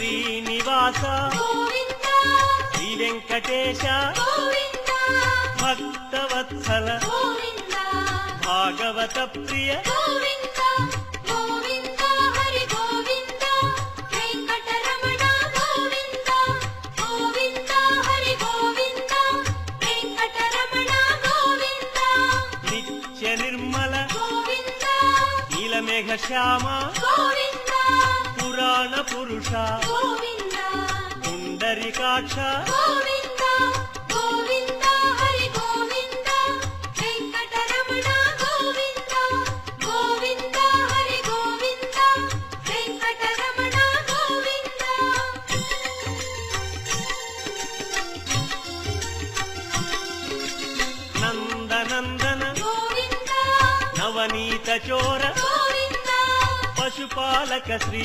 శ్రీనివాస శ్రీ వెంకటేశ భక్తవత్సల భాగవత ప్రియ నిత్య నిర్మల నీలమేఘ శ్యామ పురాణ పురుష పుండరీకాక్ష నందనందన నవనీత చోర పశుపాలక శ్రీ